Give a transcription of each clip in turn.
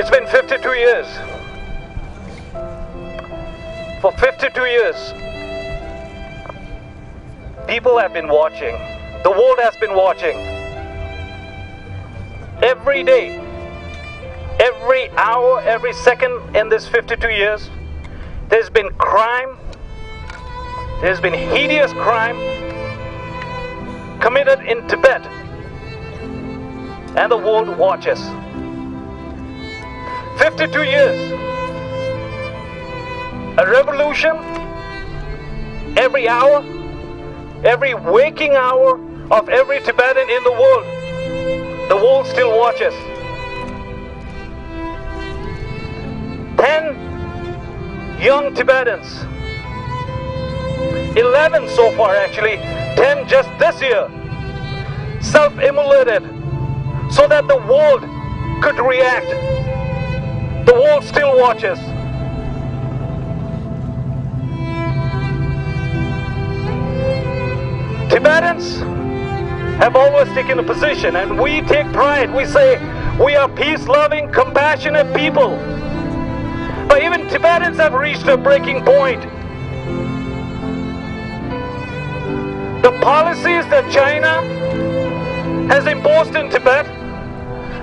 It's been 52 years. For 52 years, people have been watching. The world has been watching. Every day, every hour, every second in this 52 years, there's been crime. There's been hideous crime committed in Tibet. And the world watches. 52 years. A revolution every hour, every waking hour of every Tibetan in the world. The world still watches. 10 young Tibetans, 11 so far actually, 10 just this year, self-immolated so that the world could react. The world still watches. Tibetans have always taken a position, and we take pride. We say we are peace-loving, compassionate people. But even Tibetans have reached a breaking point. The policies that China has imposed in Tibet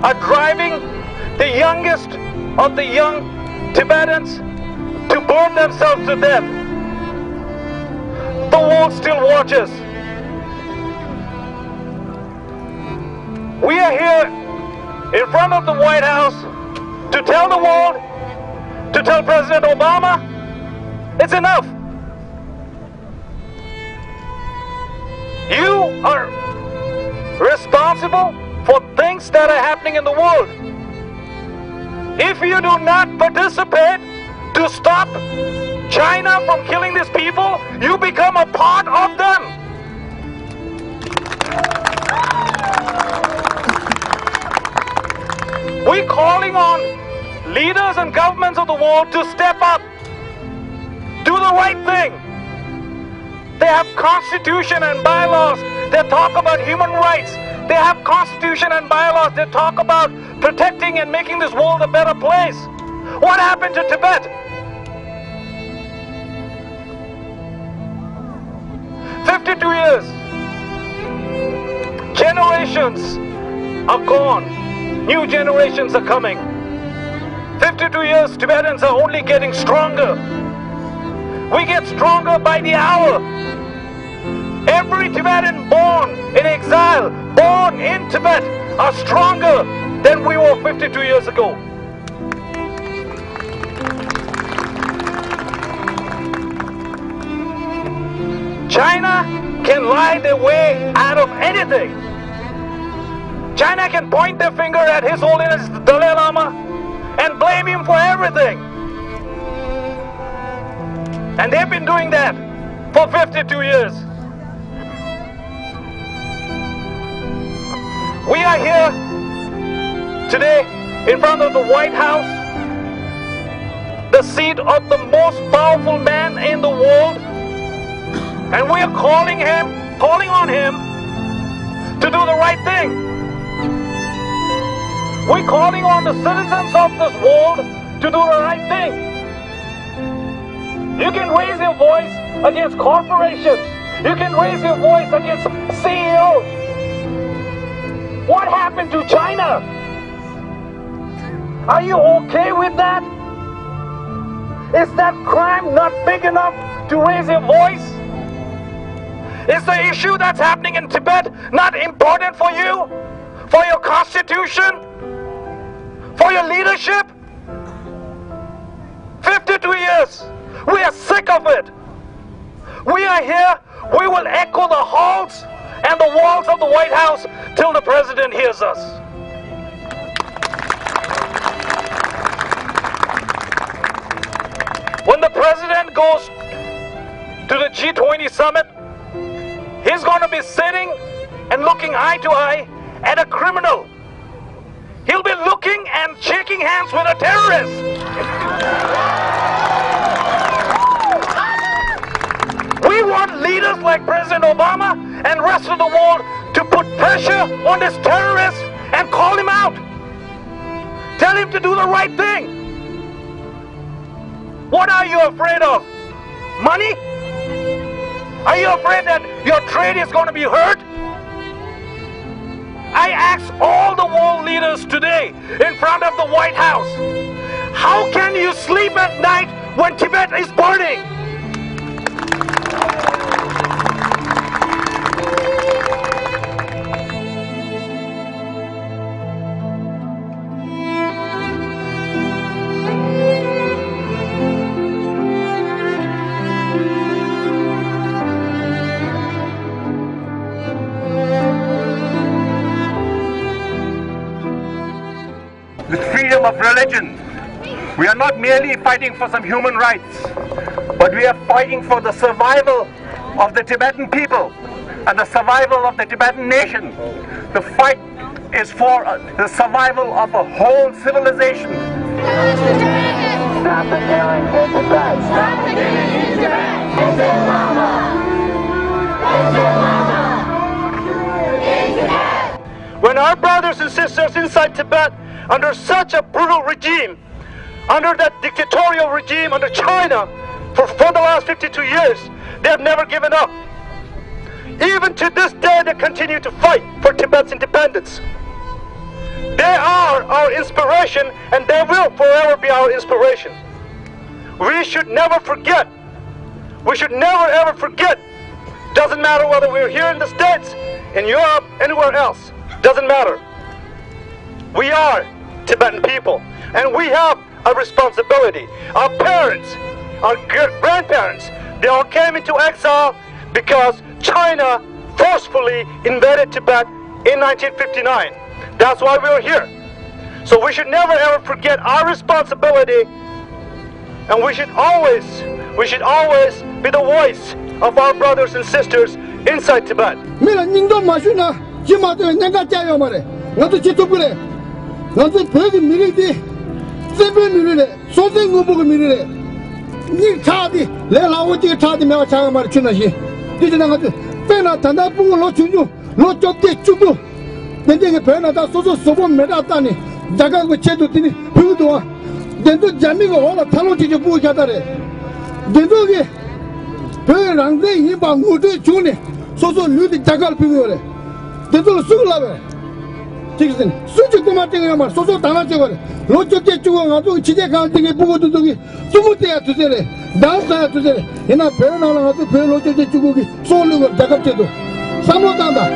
are driving the youngest of the young Tibetans to burn themselves to death. The world still watches. We are here in front of the White House to tell the world, to tell President Obama, it's enough. You are responsible for things that are happening in the world. If you do not participate to stop China from killing these people, you become a part of them. We're calling on leaders and governments of the world to step up, do the right thing. They have constitution and bylaws that talk about human rights. They have constitution and bylaws that talk about protecting and making this world a better place. What happened to Tibet? 52 years. Generations are gone. New generations are coming. 52 years, Tibetans are only getting stronger. We get stronger by the hour. Every Tibetan born in exile, born in Tibet, are stronger than we were 52 years ago. China can lie their way out of anything. China can point their finger at His Holiness the Dalai Lama and blame him for everything. And they've been doing that for 52 years. We are here today in front of the White House, the seat of the most powerful man in the world, and we are calling on him to do the right thing. We're calling on the citizens of this world to do the right thing. You can raise your voice against corporations. You can raise your voice against CEOs. What happened to China? Are you okay with that? Is that crime not big enough to raise your voice? Is the issue that's happening in Tibet not important for you? For your constitution? For your leadership? 52 years. We are sick of it. We are here. We will echo the halls and the walls of the White House till the president hears us. When the president goes to the G20 summit, he's going to be sitting and looking eye to eye at a criminal. He'll be looking and shaking hands with a terrorist. We want leaders like President Obama and rest of the world to put pressure on this terrorist and call him out. Tell him to do the right thing. What are you afraid of? Money? Are you afraid that your trade is going to be hurt? I ask all the world leaders today in front of the White House, how can you sleep at night when Tibet is burning? With freedom of religion, we are not merely fighting for some human rights, but we are fighting for the survival of the Tibetan people and the survival of the Tibetan nation. The fight is for the survival of a whole civilization. Stop the killing in Tibet! Stop the killing in Tibet! It's Lama! When our brothers and sisters inside Tibet, under such a brutal regime, under that dictatorial regime under China for the last 52 years, they have never given up. Even to this day, they continue to fight for Tibet's independence. They are our inspiration, and they will forever be our inspiration. We should never forget. We should never ever forget. Doesn't matter whether we're here in the States, in Europe, anywhere else. Doesn't matter. We are Tibetan people, and we have a responsibility. Our parents, our grandparents, they all came into exile because China forcefully invaded Tibet in 1959. That's why we're here. So we should never ever forget our responsibility, and we should always be the voice of our brothers and sisters inside Tibet. 나도 벽이 미리지 세배 미리래 소생 거보고 미리래 니 차디 레라오지 차디 메와 차가 말 주나시 디지나 가지 페나 단다 부고 로 주주 로 쪽게 주고 nenenge 페나다 소소 소보 메다다니 자가고 제도 되니 벽도 와 nen도 잠이가 올라 탈로지 좀 부고 자다래 nen도게 벽랑데 이방 무도 주네 소소 류디 자갈 비고래 nen도 수글라베 지금 수직도 맞대가 말 소소 단아져거려 로쪽게 주고 가지고 지제 갈등에 부고도 저기 20대야 두세래 나사야 두세래 이나 별 나라 가지고 별 로쪽게 주고 쏠르고 작업제도 사모단다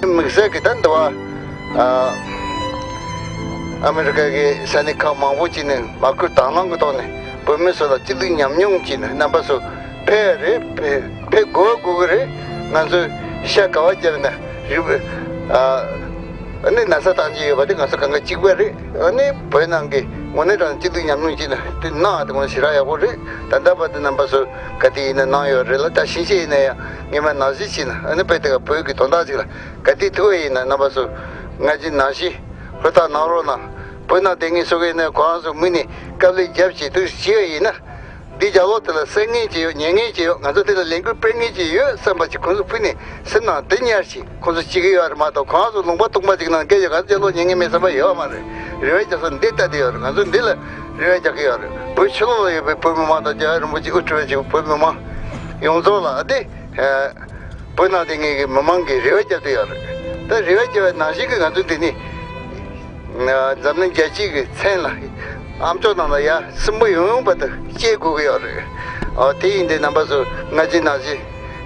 믹스게 단도와 아메리카게 사니카 마부지는 마크 당한 것도네 보면서 찔린 냠용지는 남바서 배를 배고고를 나서 시작하자나 아니 나사단지 어디 가서 간가 찍고래 아니 보이는 게 오늘은 찔린 냠용지는 나도 뭐 싫어야 보래 단다바도 남바서 같이는 나요를 다 신세네 니만 나지치나 아니 배가 보이기 돈다지라 같이 토이나 남바서 나지 나시 그러다 나로나 보나 댕이 속에는 과서 문이 갑자기 잡지 또 지어이나 디자로들 생이지요 냥이지요 가서들 랭글 뺑이지요 삼바지 콘수 푸니 선나 되냐시 콘수 지기요 아마도 과서 농바 동바지는 게저 가서로 냥이면서 봐요 말에 레이저선 데이터디요 가서 딜 레이저기요 보시로에 보면마다 저 뭐지 우트지 보면마 용조라 데 보나 댕이 마망게 레이저디요 더 레이저 나시가 가서 되니 잡는 자치가 생라 암초나야 스무용부터 제고요 대인데 남아서 나지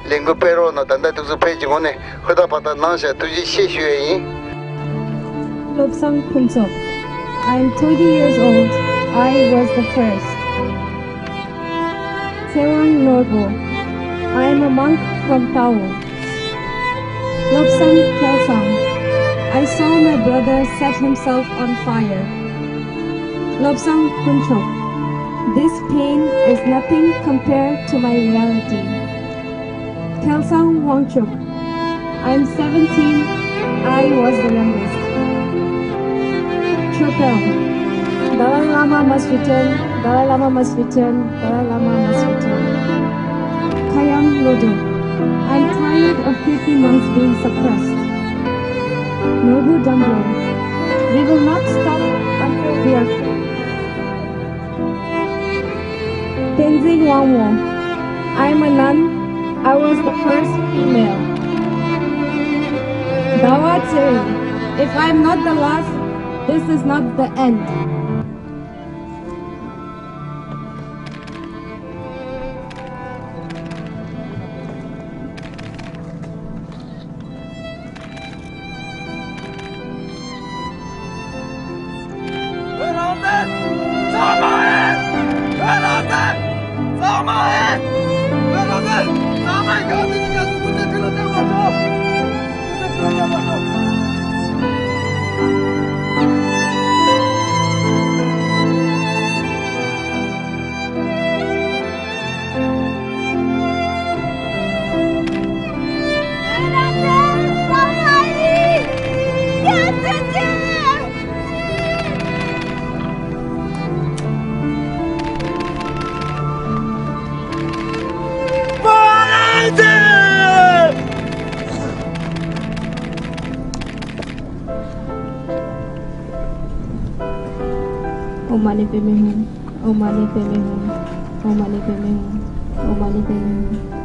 랭고 페로나 단다도 페이지고네 허다바다 나셔 두지 시슈에이 Lobsang Punchok. I'm 20 years old. I was the first. Sewang Norbo. I am a monk from Tao. Lobsang Kelsang. I saw my brother set himself on fire. Lobsang Punchok. This pain is nothing compared to my reality. Kelsang Wangchuk. I'm 17. I was the youngest. Chopel. Dalai Lama must return. Dalai Lama must return. Dalai Lama must return. Lodo. I'm tired of Kirti monks being suppressed. Nobu Dambo, we will not stop until we are free. Tenzing Wangwo, I'm a nun. I was the first female. Dawa Tsering, if I'm not the last, this is not the end. Omani Pemehun, Omani Pemehun, Omani Pemehun, Omani Pemehun.